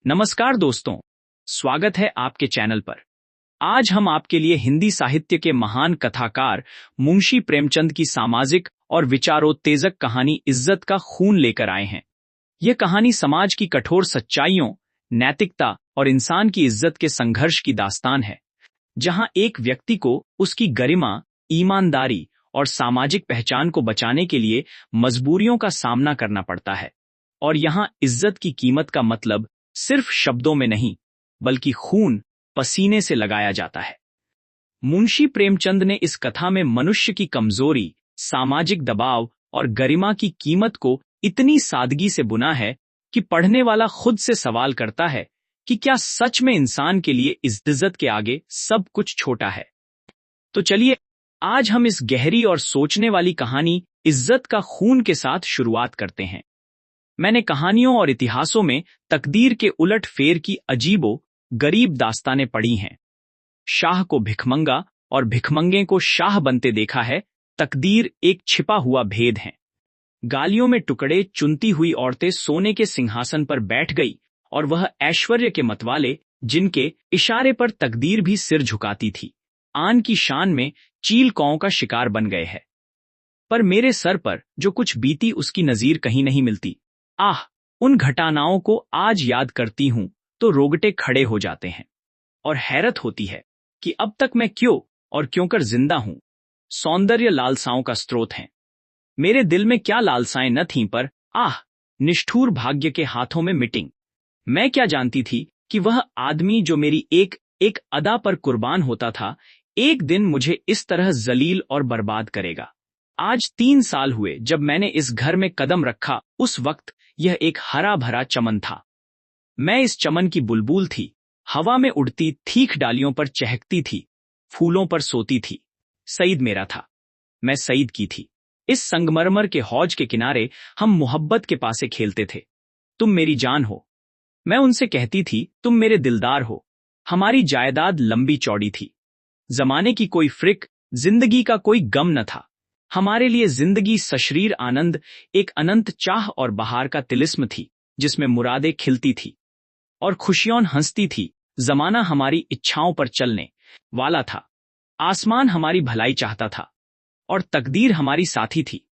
नमस्कार दोस्तों, स्वागत है आपके चैनल पर। आज हम आपके लिए हिंदी साहित्य के महान कथाकार मुंशी प्रेमचंद की सामाजिक और विचारोत्तेजक कहानी इज्जत का खून लेकर आए हैं। यह कहानी समाज की कठोर सच्चाइयों, नैतिकता और इंसान की इज्जत के संघर्ष की दास्तान है, जहां एक व्यक्ति को उसकी गरिमा, ईमानदारी और सामाजिक पहचान को बचाने के लिए मजबूरियों का सामना करना पड़ता है। और यहाँ इज्जत की कीमत का मतलब सिर्फ शब्दों में नहीं, बल्कि खून, पसीने से लगाया जाता है। मुंशी प्रेमचंद ने इस कथा में मनुष्य की कमजोरी, सामाजिक दबाव और गरिमा की कीमत को इतनी सादगी से बुना है कि पढ़ने वाला खुद से सवाल करता है कि क्या सच में इंसान के लिए इस इज्जत के आगे सब कुछ छोटा है। तो चलिए, आज हम इस गहरी और सोचने वाली कहानी इज्जत का खून के साथ शुरुआत करते हैं। मैंने कहानियों और इतिहासों में तकदीर के उलट फेर की अजीबो गरीब दास्तानें पढ़ी हैं। शाह को भिखमंगा और भिखमंगे को शाह बनते देखा है। तकदीर एक छिपा हुआ भेद है। गालियों में टुकड़े चुनती हुई औरतें सोने के सिंहासन पर बैठ गई और वह ऐश्वर्य के मतवाले, जिनके इशारे पर तकदीर भी सिर झुकाती थी, आन की शान में चील कौओं का शिकार बन गए हैं। पर मेरे सर पर जो कुछ बीती उसकी नजीर कहीं नहीं मिलती। आह, उन घटनाओं को आज याद करती हूं तो रोगटे खड़े हो जाते हैं और हैरत होती है कि अब तक मैं क्यों और क्यों कर जिंदा हूं। सौंदर्य लालसाओं का स्रोत हैं। मेरे दिल में क्या लालसाएं न थीं, पर आह, निष्ठुर भाग्य के हाथों में मिटिंग। मैं क्या जानती थी कि वह आदमी जो मेरी एक एक अदा पर कुर्बान होता था, एक दिन मुझे इस तरह जलील और बर्बाद करेगा। आज 3 साल हुए जब मैंने इस घर में कदम रखा। उस वक्त यह एक हरा भरा चमन था। मैं इस चमन की बुलबुल थी, हवा में उड़ती, थीख डालियों पर चहकती थी, फूलों पर सोती थी। सईद मेरा था, मैं सईद की थी। इस संगमरमर के हौज के किनारे हम मोहब्बत के पासे खेलते थे। तुम मेरी जान हो, मैं उनसे कहती थी, तुम मेरे दिलदार हो। हमारी जायदाद लंबी चौड़ी थी। जमाने की कोई फ्रिक, जिंदगी का कोई गम न था। हमारे लिए जिंदगी सशरीर आनंद, एक अनंत चाह और बहार का तिलिस्म थी, जिसमें मुरादें खिलती थी और खुशियां हंसती थी। जमाना हमारी इच्छाओं पर चलने वाला था। आसमान हमारी भलाई चाहता था और तकदीर हमारी साथी थी।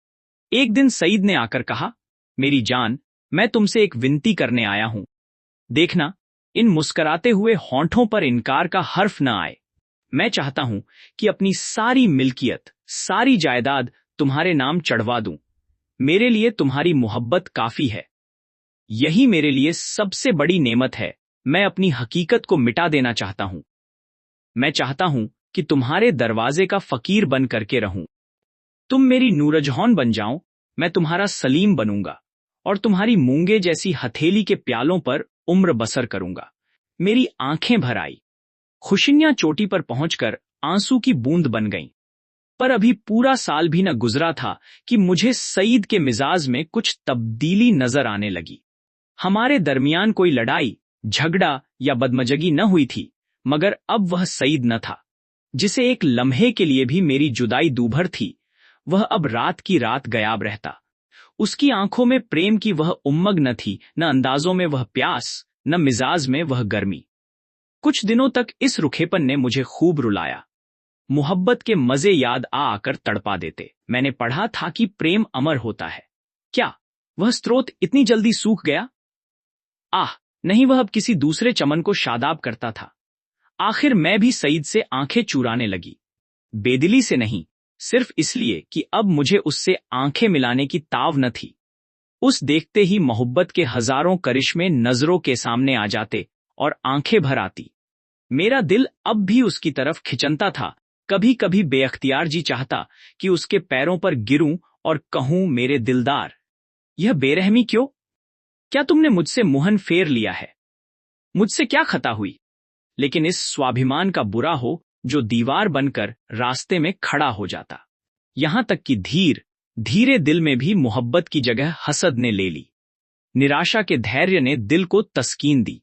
एक दिन सईद ने आकर कहा, मेरी जान, मैं तुमसे एक विनती करने आया हूं। देखना, इन मुस्कराते हुए होंठों पर इनकार का हर्फ न आए। मैं चाहता हूं कि अपनी सारी मिल्कियत, सारी जायदाद तुम्हारे नाम चढ़वा दूं। मेरे लिए तुम्हारी मोहब्बत काफी है। यही मेरे लिए सबसे बड़ी नेमत है। मैं अपनी हकीकत को मिटा देना चाहता हूं। मैं चाहता हूं कि तुम्हारे दरवाजे का फकीर बन करके रहूं। तुम मेरी नूरजहान बन जाओ, मैं तुम्हारा सलीम बनूंगा और तुम्हारी मूंगे जैसी हथेली के प्यालों पर उम्र बसर करूंगा। मेरी आंखें भर आई। खुशियां चोटी पर पहुंचकर आंसू की बूंद बन गईं। पर अभी पूरा साल भी न गुजरा था कि मुझे सईद के मिजाज में कुछ तब्दीली नजर आने लगी। हमारे दरमियान कोई लड़ाई, झगड़ा या बदमजगी न हुई थी, मगर अब वह सईद न था, जिसे एक लम्हे के लिए भी मेरी जुदाई दूभर थी। वह अब रात की रात गायब रहता। उसकी आंखों में प्रेम की वह उम्मग न थी, न अंदाजों में वह प्यास, न मिजाज में वह गर्मी। कुछ दिनों तक इस रुखेपन ने मुझे खूब रुलाया। मोहब्बत के मजे याद आकर तड़पा देते। मैंने पढ़ा था कि प्रेम अमर होता है। क्या वह स्रोत इतनी जल्दी सूख गया? आह, नहीं, वह अब किसी दूसरे चमन को शादाब करता था। आखिर मैं भी सईद से आंखें चुराने लगी। बेदिली से नहीं, सिर्फ इसलिए कि अब मुझे उससे आंखें मिलाने की ताव न थी। उस देखते ही मोहब्बत के हजारों करिश्मे नजरों के सामने आ जाते और आंखें भर आती। मेरा दिल अब भी उसकी तरफ खिंचता था। कभी कभी बेअख्तियार जी चाहता कि उसके पैरों पर गिरूं और कहूं, मेरे दिलदार, यह बेरहमी क्यों? क्या तुमने मुझसे मुहन फेर लिया है? मुझसे क्या खता हुई? लेकिन इस स्वाभिमान का बुरा हो जो दीवार बनकर रास्ते में खड़ा हो जाता। यहां तक कि धीरे दिल में भी मोहब्बत की जगह हसद ने ले ली। निराशा के धैर्य ने दिल को तस्कीन दी।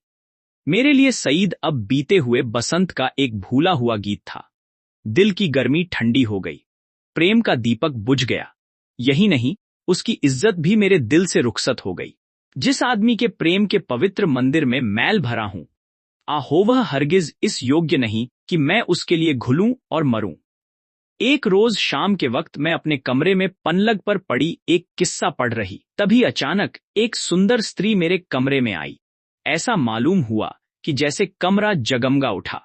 मेरे लिए सईद अब बीते हुए बसंत का एक भूला हुआ गीत था। दिल की गर्मी ठंडी हो गई, प्रेम का दीपक बुझ गया। यही नहीं, उसकी इज्जत भी मेरे दिल से रुखसत हो गई। जिस आदमी के प्रेम के पवित्र मंदिर में मैल भरा हूं, आहो वह हरगिज इस योग्य नहीं कि मैं उसके लिए घुलूं और मरूं। एक रोज शाम के वक्त मैं अपने कमरे में पनलग पर पड़ी एक किस्सा पढ़ रही, तभी अचानक एक सुंदर स्त्री मेरे कमरे में आई। ऐसा मालूम हुआ कि जैसे कमरा जगमगा उठा।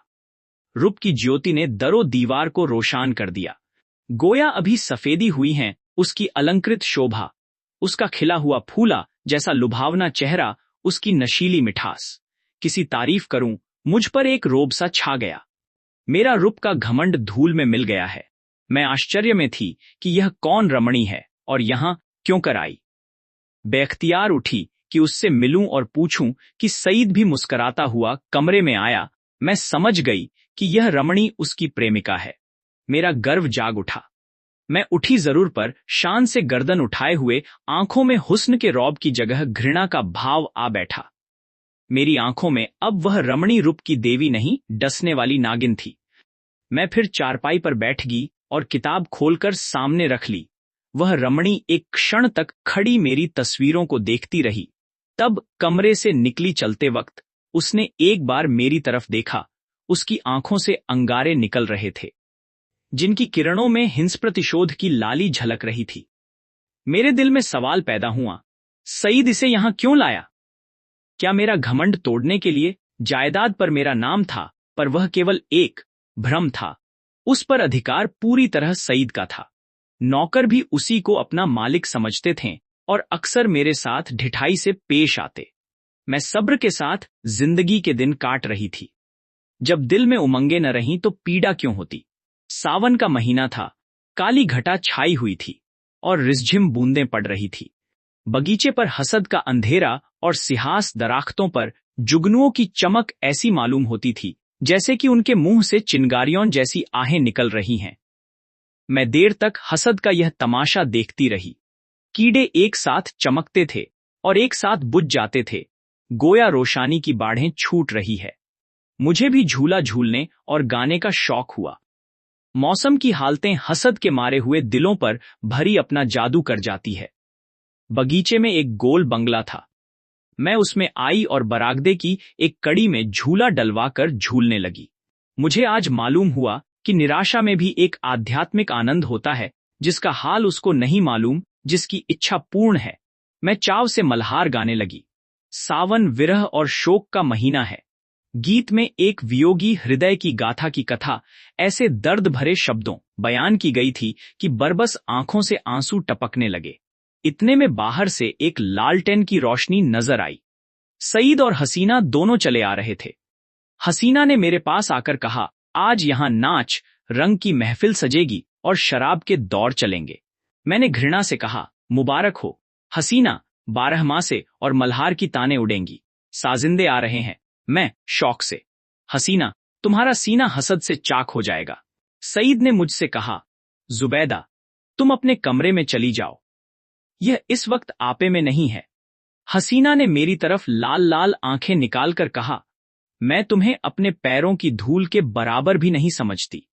रूप की ज्योति ने दरो दीवार को रोशन कर दिया। गोया अभी सफेदी हुई है उसकी अलंकृत शोभा, उसका खिला हुआ फूला जैसा लुभावना चेहरा, उसकी नशीली मिठास। किसी तारीफ करूं, मुझ पर एक रोब सा छा गया। मेरा रूप का घमंड धूल में मिल गया है। मैं आश्चर्य में थी कि यह कौन रमणी है और यहां क्यों कर आई। बेख्तियार उठी कि उससे मिलूं और पूछूं कि सईद भी मुस्कुराता हुआ कमरे में आया। मैं समझ गई कि यह रमणी उसकी प्रेमिका है। मेरा गर्व जाग उठा। मैं उठी जरूर, पर शान से गर्दन उठाए हुए आंखों में हुस्न के रौब की जगह घृणा का भाव आ बैठा। मेरी आंखों में अब वह रमणी रूप की देवी नहीं, डसने वाली नागिन थी। मैं फिर चारपाई पर बैठ गई और किताब खोलकर सामने रख ली। वह रमणी एक क्षण तक खड़ी मेरी तस्वीरों को देखती रही, तब कमरे से निकली। चलते वक्त उसने एक बार मेरी तरफ देखा। उसकी आंखों से अंगारे निकल रहे थे, जिनकी किरणों में हिंस प्रतिशोध की लाली झलक रही थी। मेरे दिल में सवाल पैदा हुआ, सईद इसे यहां क्यों लाया? क्या मेरा घमंड तोड़ने के लिए? जायदाद पर मेरा नाम था, पर वह केवल एक भ्रम था। उस पर अधिकार पूरी तरह सईद का था। नौकर भी उसी को अपना मालिक समझते थे और अक्सर मेरे साथ ढिठाई से पेश आते। मैं सब्र के साथ जिंदगी के दिन काट रही थी। जब दिल में उमंगे न रहीं तो पीड़ा क्यों होती। सावन का महीना था, काली घटा छाई हुई थी और रिझझिम बूंदें पड़ रही थी। बगीचे पर हसद का अंधेरा और सिहास दराख्तों पर जुगनुओं की चमक ऐसी मालूम होती थी जैसे कि उनके मुंह से चिंगारियों जैसी आहें निकल रही हैं। मैं देर तक हसद का यह तमाशा देखती रही। कीड़े एक साथ चमकते थे और एक साथ बुझ जाते थे, गोया रोशानी की बाढ़ें छूट रही है। मुझे भी झूला झूलने और गाने का शौक हुआ। मौसम की हालतें हसद के मारे हुए दिलों पर भरी अपना जादू कर जाती है। बगीचे में एक गोल बंगला था। मैं उसमें आई और बरागदे की एक कड़ी में झूला डलवाकर झूलने लगी। मुझे आज मालूम हुआ कि निराशा में भी एक आध्यात्मिक आनंद होता है जिसका हाल उसको नहीं मालूम, जिसकी इच्छा पूर्ण है। मैं चाव से मल्हार गाने लगी। सावन विरह और शोक का महीना है। गीत में एक वियोगी हृदय की गाथा की कथा ऐसे दर्द भरे शब्दों बयान की गई थी कि बरबस आंखों से आंसू टपकने लगे। इतने में बाहर से एक लालटेन की रोशनी नजर आई। सईद और हसीना दोनों चले आ रहे थे। हसीना ने मेरे पास आकर कहा, आज यहां नाच रंग की महफिल सजेगी और शराब के दौर चलेंगे। मैंने घृणा से कहा, मुबारक हो हसीना, 12 मासे और मल्हार की ताने उड़ेंगी, साजिंदे आ रहे हैं। मैं शौक से, हसीना तुम्हारा सीना हसद से चाक हो जाएगा। सईद ने मुझसे कहा, जुबैदा तुम अपने कमरे में चली जाओ, यह इस वक्त आपे में नहीं है। हसीना ने मेरी तरफ लाल लाल आंखें निकालकर कहा, मैं तुम्हें अपने पैरों की धूल के बराबर भी नहीं समझती।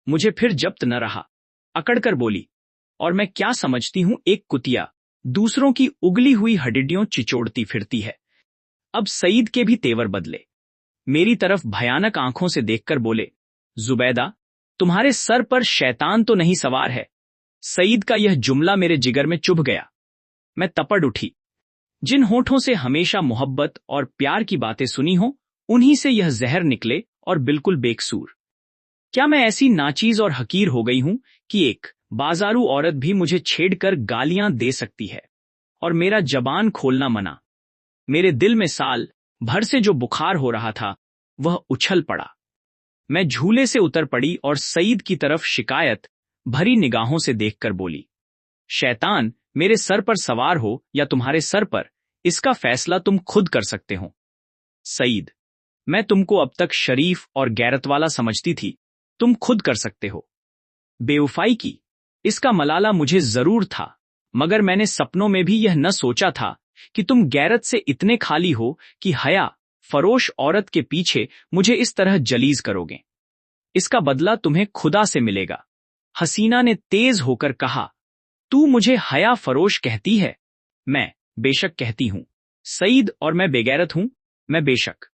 मुझे फिर जब्त न रहा, अकड़कर बोली, और मैं क्या समझती हूं, एक कुतिया दूसरों की उगली हुई हड्डियों चिचोड़ती फिरती है। अब सईद के भी तेवर बदले। मेरी तरफ भयानक आंखों से देखकर बोले, जुबैदा तुम्हारे सर पर शैतान तो नहीं सवार है? सईद का यह जुमला मेरे जिगर में चुभ गया। मैं तपड़ उठी। जिन होठों से हमेशा मोहब्बत और प्यार की बातें सुनी हो, उन्हीं से यह जहर निकले और बिल्कुल बेकसूर। क्या मैं ऐसी नाचीज और हकीर हो गई हूं कि एक बाजारू औरत भी मुझे छेड़कर गालियां दे सकती है और मेरा जबान खोलना मना? मेरे दिल में साल भर से जो बुखार हो रहा था वह उछल पड़ा। मैं झूले से उतर पड़ी और सईद की तरफ शिकायत भरी निगाहों से देखकर बोली, शैतान मेरे सर पर सवार हो या तुम्हारे सर पर, इसका फैसला तुम खुद कर सकते हो। सईद, मैं तुमको अब तक शरीफ और गैरत वाला समझती थी, तुम खुद कर सकते हो। बेवफाई की, इसका मलाला मुझे जरूर था, मगर मैंने सपनों में भी यह न सोचा था कि तुम गैरत से इतने खाली हो कि हया फरोश औरत के पीछे मुझे इस तरह जलीज करोगे। इसका बदला तुम्हें खुदा से मिलेगा। हसीना ने तेज होकर कहा, तू मुझे हया फरोश कहती है? मैं बेशक कहती हूं। सईद और मैं बेगैरत हूं? मैं बेशक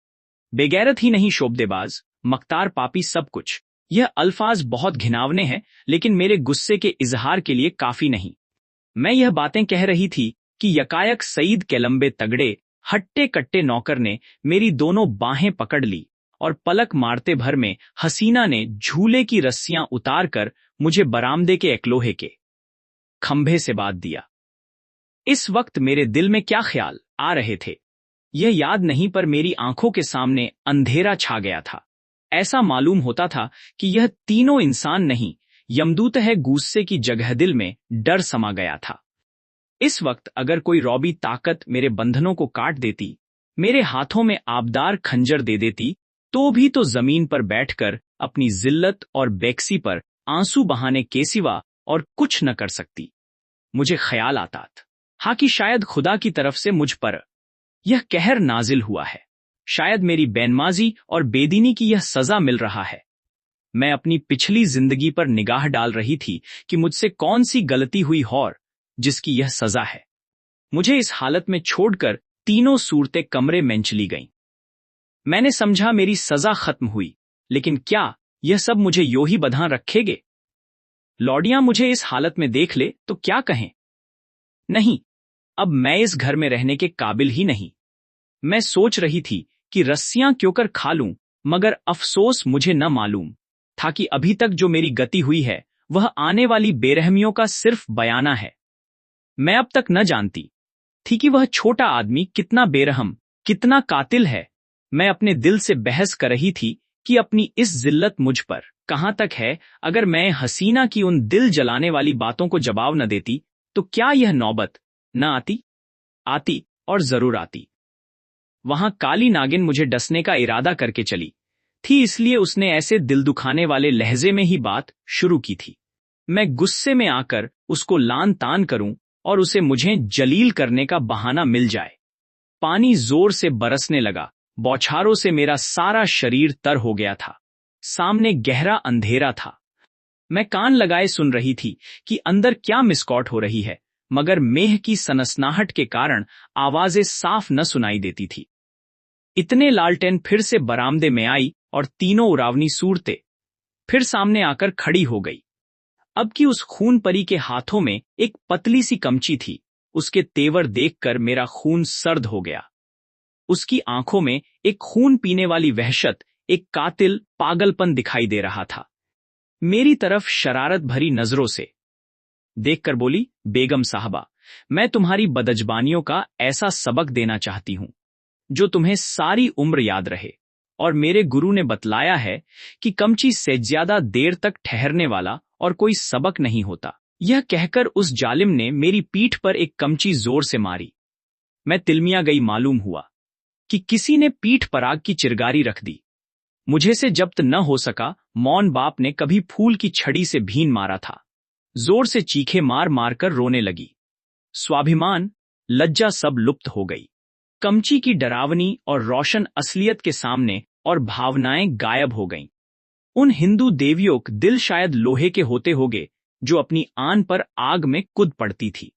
बेगैरत ही नहीं, शोबदेबाज, मक्तार, पापी, सब कुछ। यह अल्फाज बहुत घिनावने हैं, लेकिन मेरे गुस्से के इजहार के लिए काफी नहीं। मैं यह बातें कह रही थी कि यकायक सईद के लंबे तगड़े हट्टे कट्टे नौकर ने मेरी दोनों बाहें पकड़ ली और पलक मारते भर में हसीना ने झूले की रस्सियां उतारकर मुझे बरामदे के एक लोहे के खंभे से बांध दिया। इस वक्त मेरे दिल में क्या ख्याल आ रहे थे यह याद नहीं, पर मेरी आंखों के सामने अंधेरा छा गया था। ऐसा मालूम होता था कि यह तीनों इंसान नहीं, यमदूत है। गुस्से की जगह दिल में डर समा गया था। इस वक्त अगर कोई रौबी ताकत मेरे बंधनों को काट देती, मेरे हाथों में आबदार खंजर दे देती, तो भी तो जमीन पर बैठकर अपनी जिल्लत और बेकसी पर आंसू बहाने के सिवा और कुछ न कर सकती। मुझे ख्याल आता था, हाँ, कि शायद खुदा की तरफ से मुझ पर यह कहर नाजिल हुआ है। शायद मेरी बेनमाजी और बेदीनी की यह सजा मिल रहा है। मैं अपनी पिछली जिंदगी पर निगाह डाल रही थी कि मुझसे कौन सी गलती हुई और जिसकी यह सजा है। मुझे इस हालत में छोड़कर तीनों सूरतें कमरे में चली गईं। मैंने समझा मेरी सजा खत्म हुई, लेकिन क्या यह सब मुझे यो ही बंधा रखेगे? लौडियां मुझे इस हालत में देख ले तो क्या कहें? नहीं, अब मैं इस घर में रहने के काबिल ही नहीं। मैं सोच रही थी कि रस्सियां क्यों कर खा लूं, मगर अफसोस मुझे न मालूम था कि अभी तक जो मेरी गति हुई है वह आने वाली बेरहमियों का सिर्फ बयाना है। मैं अब तक न जानती थी कि वह छोटा आदमी कितना बेरहम, कितना कातिल है। मैं अपने दिल से बहस कर रही थी कि अपनी इस जिल्लत मुझ पर कहां तक है। अगर मैं हसीना की उन दिल जलाने वाली बातों को जवाब न देती तो क्या यह नौबत न आती? आती, और जरूर आती। वहां काली नागिन मुझे डसने का इरादा करके चली थी, इसलिए उसने ऐसे दिल दुखाने वाले लहजे में ही बात शुरू की थी। मैं गुस्से में आकर उसको लान तान करूं और उसे मुझे जलील करने का बहाना मिल जाए। पानी जोर से बरसने लगा, बौछारों से मेरा सारा शरीर तर हो गया था। सामने गहरा अंधेरा था। मैं कान लगाए सुन रही थी कि अंदर क्या मिसकॉट हो रही है, मगर मेह की सनसनाहट के कारण आवाजें साफ न सुनाई देती थी। इतने लालटेन फिर से बरामदे में आई और तीनों उरावनी सूरतें फिर सामने आकर खड़ी हो गई। अब की उस खून परी के हाथों में एक पतली सी कमची थी। उसके तेवर देखकर मेरा खून सर्द हो गया। उसकी आंखों में एक खून पीने वाली वहशत, एक कातिल पागलपन दिखाई दे रहा था। मेरी तरफ शरारत भरी नजरों से देखकर बोली, बेगम साहबा, मैं तुम्हारी बदजबानियों का ऐसा सबक देना चाहती हूं जो तुम्हें सारी उम्र याद रहे। और मेरे गुरु ने बतलाया है कि कमची से ज्यादा देर तक ठहरने वाला और कोई सबक नहीं होता। यह कहकर उस जालिम ने मेरी पीठ पर एक कमची जोर से मारी। मैं तिलमिया गई। मालूम हुआ कि किसी ने पीठ पर आग की चिरगारी रख दी। मुझे से जब्त न हो सका। मौन बाप ने कभी फूल की छड़ी से भीन मारा था। जोर से चीखे मार मार कर रोने लगी। स्वाभिमान, लज्जा सब लुप्त हो गई। कमची की डरावनी और रोशन असलियत के सामने और भावनाएं गायब हो गईं। उन हिंदू देवियों के दिल शायद लोहे के होते होंगे जो अपनी आन पर आग में कूद पड़ती थी।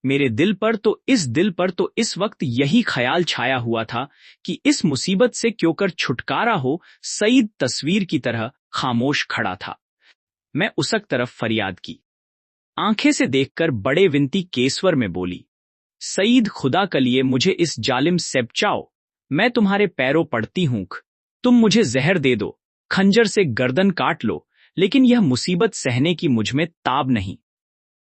मेरे दिल पर तो इस वक्त यही ख्याल छाया हुआ था कि इस मुसीबत से क्यों कर छुटकारा हो। सईद तस्वीर की तरह खामोश खड़ा था। मैं उसक तरफ फरियाद की। आंखें से देखकर बड़े विनती केसवर में बोली, सईद, खुदा के लिए मुझे इस जालिम से बचाओ। मैं तुम्हारे पैरों पड़ती हूं। तुम मुझे जहर दे दो, खंजर से गर्दन काट लो, लेकिन यह मुसीबत सहने की मुझ में ताब नहीं।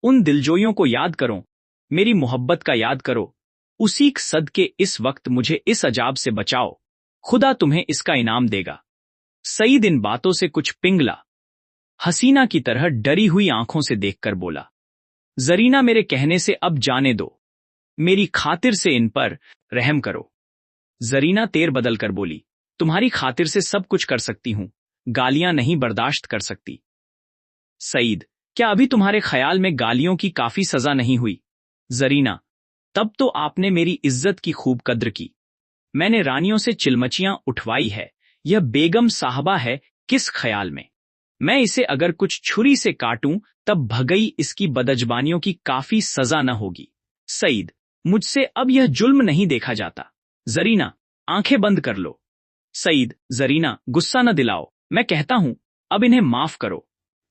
उन दिलजोइयों को याद करो, मेरी मोहब्बत का याद करो। उसी सदके इस वक्त मुझे इस अजाब से बचाओ। खुदा तुम्हें इसका इनाम देगा। सईद इन बातों से कुछ पिंगला हसीना की तरह डरी हुई आंखों से देखकर बोला, जरीना, मेरे कहने से अब जाने दो। मेरी खातिर से इन पर रहम करो। जरीना तेर बदल कर बोली, तुम्हारी खातिर से सब कुछ कर सकती हूं, गालियां नहीं बर्दाश्त कर सकती। सईद, क्या अभी तुम्हारे ख्याल में गालियों की काफी सजा नहीं हुई? जरीना, तब तो आपने मेरी इज्जत की खूब कद्र की। मैंने रानियों से चिलमचियां उठवाई है। यह बेगम साहबा है किस ख्याल में? मैं इसे अगर कुछ छुरी से काटूं तब भगई इसकी बदजबानियों की काफी सजा न होगी। सईद, मुझसे अब यह जुल्म नहीं देखा जाता। जरीना, आंखें बंद कर लो। सईद, जरीना, गुस्सा न दिलाओ, मैं कहता हूं, अब इन्हें माफ करो।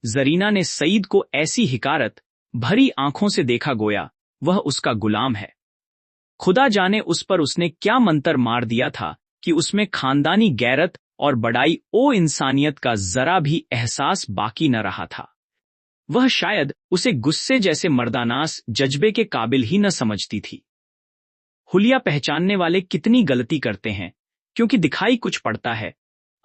जरीना ने सईद को ऐसी हिकारत भरी आंखों से देखा गोया वह उसका गुलाम है। खुदा जाने उस पर उसने क्या मंतर मार दिया था कि उसमें खानदानी गैरत और बड़ाई ओ इंसानियत का जरा भी एहसास बाकी न रहा था। वह शायद उसे गुस्से जैसे मर्दानास जज्बे के काबिल ही न समझती थी। हुलिया पहचानने वाले कितनी गलती करते हैं, क्योंकि दिखाई कुछ पड़ता है,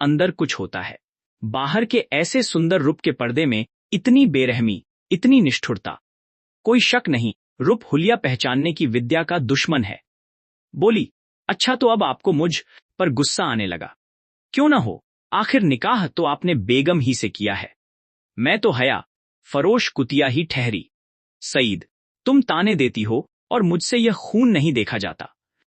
अंदर कुछ होता है। बाहर के ऐसे सुंदर रूप के पर्दे में इतनी बेरहमी, इतनी निष्ठुरता। कोई शक नहीं, रूप हुलिया पहचानने की विद्या का दुश्मन है। बोली, अच्छा तो अब आपको मुझ पर गुस्सा आने लगा। क्यों ना हो, आखिर निकाह तो आपने बेगम ही से किया है। मैं तो हया फरोश कुतिया ही ठहरी। सईद, तुम ताने देती हो और मुझसे यह खून नहीं देखा जाता।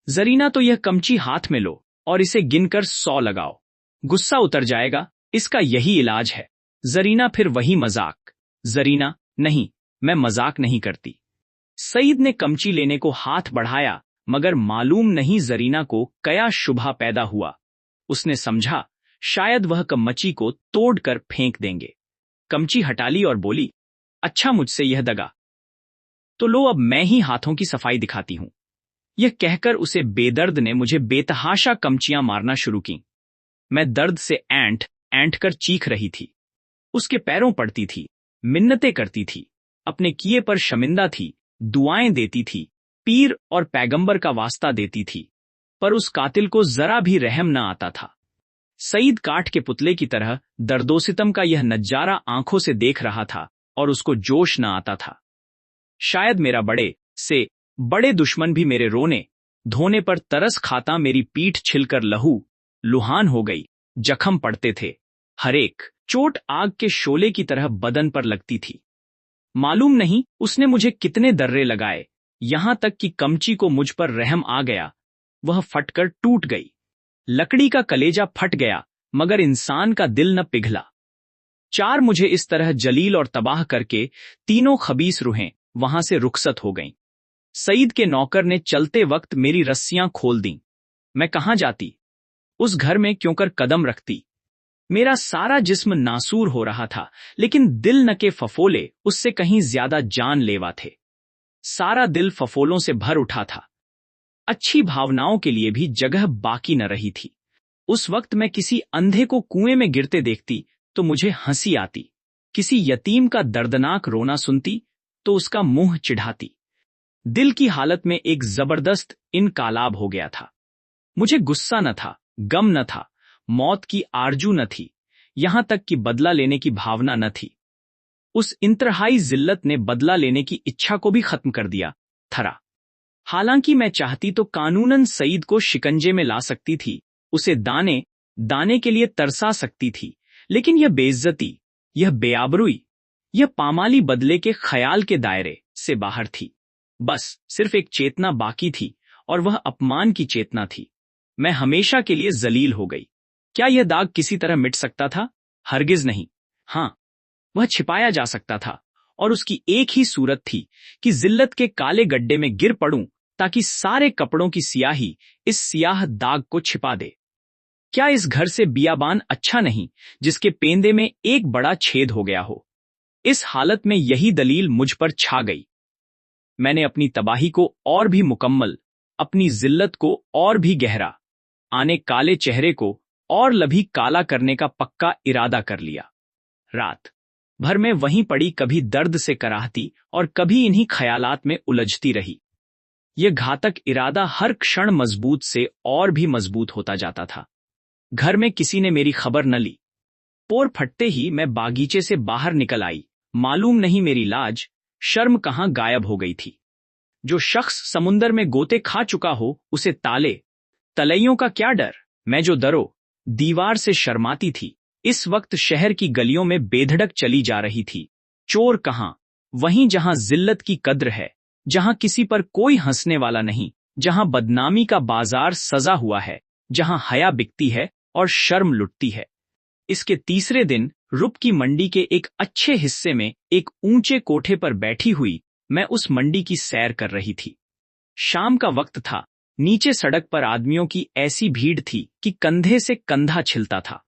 जरीना, तो यह कमची हाथ में लो और इसे गिनकर 100 लगाओ। गुस्सा उतर जाएगा, इसका यही इलाज है। जरीना, फिर वही मजाक। जरीना, नहीं, मैं मजाक नहीं करती। सईद ने कमची लेने को हाथ बढ़ाया, मगर मालूम नहीं जरीना को कया शुभा पैदा हुआ। उसने समझा शायद वह कमची को तोड़कर फेंक देंगे। कमची हटा ली और बोली, अच्छा मुझसे यह दगा, तो लो अब मैं ही हाथों की सफाई दिखाती हूं। यह कहकर उसे बेदर्द ने मुझे बेतहाशा कमचियां मारना शुरू की। मैं दर्द से ऐंठ ऐंठ कर चीख रही थी। उसके पैरों पड़ती थी, मिन्नतें करती थी, अपने किए पर शर्मिंदा थी, दुआएं देती थी, पीर और पैगंबर का वास्ता देती थी, पर उस कातिल को जरा भी रहम न आता था। सईद काठ के पुतले की तरह दर्दोसितम का यह नजारा आंखों से देख रहा था और उसको जोश न आता था। शायद मेरा बड़े से बड़े दुश्मन भी मेरे रोने धोने पर तरस खाता मेरी पीठ छिलकर लहू लुहान हो गई। जख्म पड़ते थे, हरेक चोट आग के शोले की तरह बदन पर लगती थी। मालूम नहीं उसने मुझे कितने दर्रे लगाए, यहां तक कि कमची को मुझ पर रहम आ गया। वह फटकर टूट गई। लकड़ी का कलेजा फट गया, मगर इंसान का दिल न पिघला। चार मुझे इस तरह जलील और तबाह करके तीनों खबीस रूहें वहां से रुखसत हो गईं। सईद के नौकर ने चलते वक्त मेरी रस्सियां खोल दी। मैं कहां जाती, उस घर में क्यों कर कदम रखती। मेरा सारा जिस्म नासूर हो रहा था, लेकिन दिल न के फफोले उससे कहीं ज्यादा जानलेवा थे। सारा दिल फफोलों से भर उठा था। अच्छी भावनाओं के लिए भी जगह बाकी न रही थी। उस वक्त मैं किसी अंधे को कुएं में गिरते देखती तो मुझे हंसी आती, किसी यतीम का दर्दनाक रोना सुनती तो उसका मुंह चिढ़ाती। दिल की हालत में एक जबरदस्त इनकालाब हो गया था। मुझे गुस्सा न था, गम न था, मौत की आरजू न थी, यहां तक कि बदला लेने की भावना न थी। उस इंतहाई जिल्लत ने बदला लेने की इच्छा को भी खत्म कर दिया थरा। हालांकि मैं चाहती तो कानूनन सईद को शिकंजे में ला सकती थी, उसे दाने दाने के लिए तरसा सकती थी, लेकिन यह बेइज्जती, यह बेआबरूई, यह पामाली बदले के ख्याल के दायरे से बाहर थी। बस सिर्फ एक चेतना बाकी थी, और वह अपमान की चेतना थी। मैं हमेशा के लिए जलील हो गई। क्या यह दाग किसी तरह मिट सकता था? हरगिज नहीं। हां, वह छिपाया जा सकता था, और उसकी एक ही सूरत थी कि जिल्लत के काले गड्ढे में गिर पड़ूं, ताकि सारे कपड़ों की सियाही इस सियाह दाग को छिपा दे। क्या इस घर से बियाबान अच्छा नहीं, जिसके पेंदे में एक बड़ा छेद हो गया हो? इस हालत में यही दलील मुझ पर छा गई। मैंने अपनी तबाही को और भी मुकम्मल, अपनी जिल्लत को और भी गहरा, आने काले चेहरे को और लभी काला करने का पक्का इरादा कर लिया। रात भर में वहीं पड़ी कभी दर्द से कराहती और कभी इन्हीं ख्यालात में उलझती रही। यह घातक इरादा हर क्षण मजबूत से और भी मजबूत होता जाता था। घर में किसी ने मेरी खबर न ली। पोर फटते ही मैं बागीचे से बाहर निकल आई। मालूम नहीं मेरी लाज शर्म कहां गायब हो गई थी। जो शख्स समुंदर में गोते खा चुका हो, उसे ताले तलैयों का क्या डर। मैं जो दरो दीवार से शर्माती थी, इस वक्त शहर की गलियों में बेधड़क चली जा रही थी। चोर कहां? वहीं जहां जिल्लत की कद्र है, जहां किसी पर कोई हंसने वाला नहीं, जहां बदनामी का बाजार सजा हुआ है, जहां हया बिकती है और शर्म लुटती है। इसके तीसरे दिन रुप की मंडी के एक अच्छे हिस्से में एक ऊंचे कोठे पर बैठी हुई मैं उस मंडी की सैर कर रही थी। शाम का वक्त था। नीचे सड़क पर आदमियों की ऐसी भीड़ थी कि कंधे से कंधा छिलता था।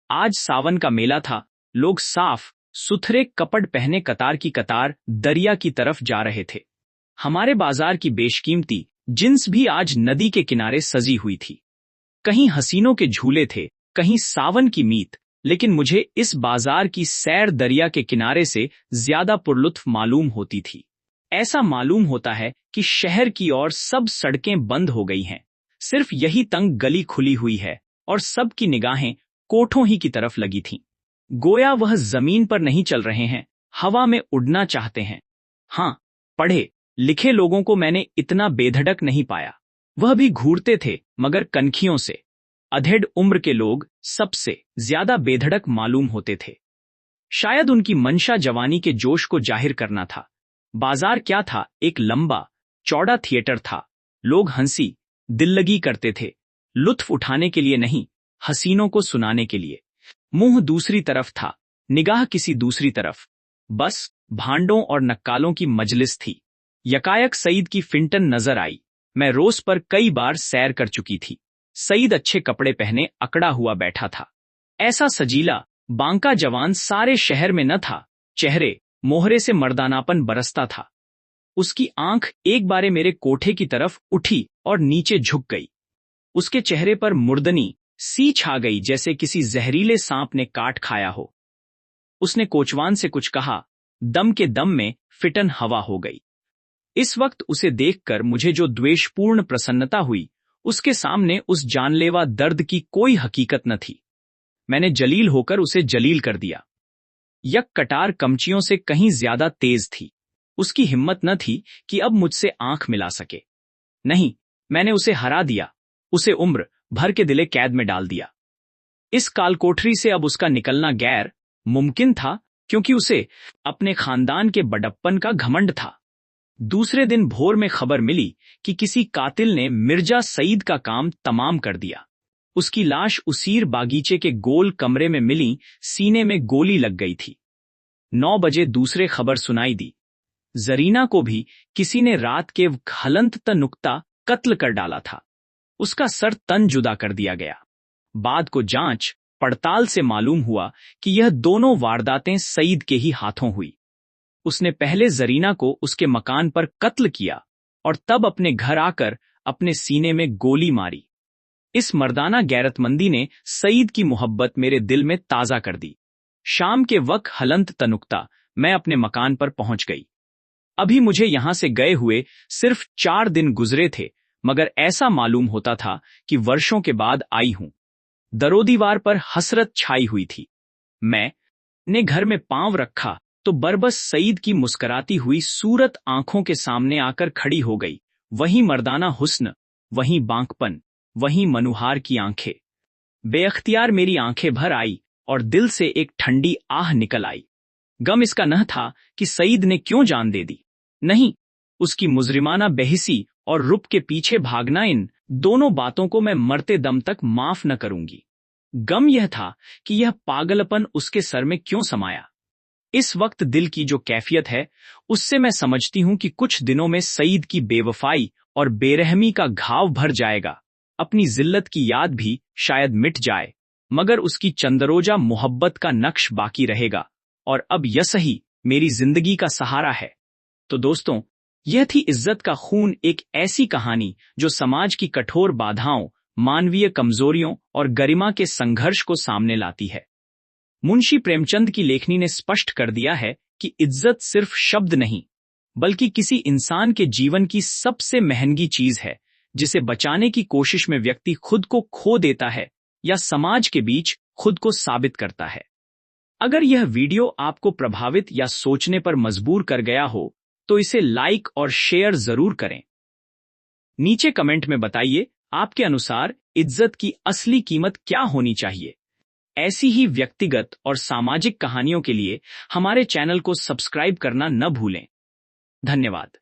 आज सावन का मेला था। लोग साफ सुथरे कपड़ पहने कतार की कतार दरिया की तरफ जा रहे थे। हमारे बाजार की बेशकीमती जिन्स भी आज नदी के किनारे सजी हुई थी। कहीं हसीनों के झूले थे, कहीं सावन की मीत, लेकिन मुझे इस बाजार की सैर दरिया के किनारे से ज्यादा पुरलुत्फ मालूम होती थी। ऐसा मालूम होता है कि शहर की और सब सड़कें बंद हो गई हैं। सिर्फ यही तंग गली खुली हुई है और सबकी निगाहें कोठों ही की तरफ लगी थीं। गोया वह जमीन पर नहीं चल रहे हैं, हवा में उड़ना चाहते हैं। हाँ, पढ़े लिखे लोगों को मैंने इतना बेधड़क नहीं पाया। वह भी घूरते थे, मगर कनखियों से। अधेड़ उम्र के लोग सबसे ज्यादा बेधड़क मालूम होते थे। शायद उनकी मंशा जवानी के जोश को जाहिर करना था। बाजार क्या था, एक लंबा चौड़ा थिएटर था। लोग हंसी दिल्लगी करते थे, लुत्फ उठाने के लिए नहीं, हसीनों को सुनाने के लिए। मुंह दूसरी तरफ था, निगाह किसी दूसरी तरफ। बस भांडों और नक्कालों की मजलिस थी। यकायक सईद की फिंटन नजर आई। मैं रोज पर कई बार सैर कर चुकी थी। सईद अच्छे कपड़े पहने अकड़ा हुआ बैठा था। ऐसा सजीला बांका जवान सारे शहर में न था। चेहरे मोहरे से मर्दानापन बरसता था। उसकी आंख एक बारे मेरे कोठे की तरफ उठी और नीचे झुक गई। उसके चेहरे पर मुर्दनी सी छा गई, जैसे किसी जहरीले सांप ने काट खाया हो। उसने कोचवान से कुछ कहा। दम के दम में फिटन हवा हो गई। इस वक्त उसे देखकर मुझे जो द्वेषपूर्ण प्रसन्नता हुई, उसके सामने उस जानलेवा दर्द की कोई हकीकत न थी। मैंने जलील होकर उसे जलील कर दिया। यक कटार कमचियों से कहीं ज्यादा तेज थी। उसकी हिम्मत न थी कि अब मुझसे आंख मिला सके। नहीं, मैंने उसे हरा दिया, उसे उम्र भर के दिले कैद में डाल दिया। इस कालकोठरी से अब उसका निकलना गैर मुमकिन था, क्योंकि उसे अपने खानदान के बड़प्पन का घमंड था। दूसरे दिन भोर में खबर मिली कि किसी कातिल ने मिर्जा सईद का काम तमाम कर दिया। उसकी लाश उसीर बागीचे के गोल कमरे में मिली, सीने में गोली लग गई थी। 9 बजे दूसरे खबर सुनाई दी। जरीना को भी किसी ने रात के हलंत नुक्ता कत्ल कर डाला था। उसका सर तन जुदा कर दिया गया। बाद को जांच पड़ताल से मालूम हुआ कि यह दोनों वारदातें सईद के ही हाथों हुई। उसने पहले जरीना को उसके मकान पर कत्ल किया और तब अपने घर आकर अपने सीने में गोली मारी। इस मर्दाना गैरतमंदी ने सईद की मोहब्बत मेरे दिल में ताजा कर दी। शाम के वक्त हलंत तनुक्ता मैं अपने मकान पर पहुंच गई। अभी मुझे यहां से गए हुए सिर्फ 4 दिन गुजरे थे, मगर ऐसा मालूम होता था कि वर्षों के बाद आई हूं। दरोदीवार पर हसरत छाई हुई थी। मैंने घर में पांव रखा तो बरबस सईद की मुस्कुराती हुई सूरत आंखों के सामने आकर खड़ी हो गई। वही मर्दाना हुस्न, वही बांकपन, वही मनुहार की आंखें। बेअख्तियार मेरी आंखें भर आई और दिल से एक ठंडी आह निकल आई। गम इसका न था कि सईद ने क्यों जान दे दी। नहीं, उसकी मुजरिमाना बेहिसी और रुप के पीछे भागना, इन दोनों बातों को मैं मरते दम तक माफ न करूंगी। गम यह था कि यह पागलपन उसके सर में क्यों समाया। इस वक्त दिल की जो कैफियत है, उससे मैं समझती हूं कि कुछ दिनों में सईद की बेवफाई और बेरहमी का घाव भर जाएगा। अपनी जिल्लत की याद भी शायद मिट जाए, मगर उसकी चंदरोजा मोहब्बत का नक्श बाकी रहेगा, और अब यह सही मेरी जिंदगी का सहारा है। तो दोस्तों, यह थी इज्जत का खून, एक ऐसी कहानी जो समाज की कठोर बाधाओं, मानवीय कमजोरियों और गरिमा के संघर्ष को सामने लाती है। मुंशी प्रेमचंद की लेखनी ने स्पष्ट कर दिया है कि इज्जत सिर्फ शब्द नहीं, बल्कि किसी इंसान के जीवन की सबसे महंगी चीज है, जिसे बचाने की कोशिश में व्यक्ति खुद को खो देता है या समाज के बीच खुद को साबित करता है। अगर यह वीडियो आपको प्रभावित या सोचने पर मजबूर कर गया हो, तो इसे लाइक और शेयर जरूर करें। नीचे कमेंट में बताइए, आपके अनुसार इज्जत की असली कीमत क्या होनी चाहिए। ऐसी ही व्यक्तिगत और सामाजिक कहानियों के लिए हमारे चैनल को सब्सक्राइब करना न भूलें। धन्यवाद।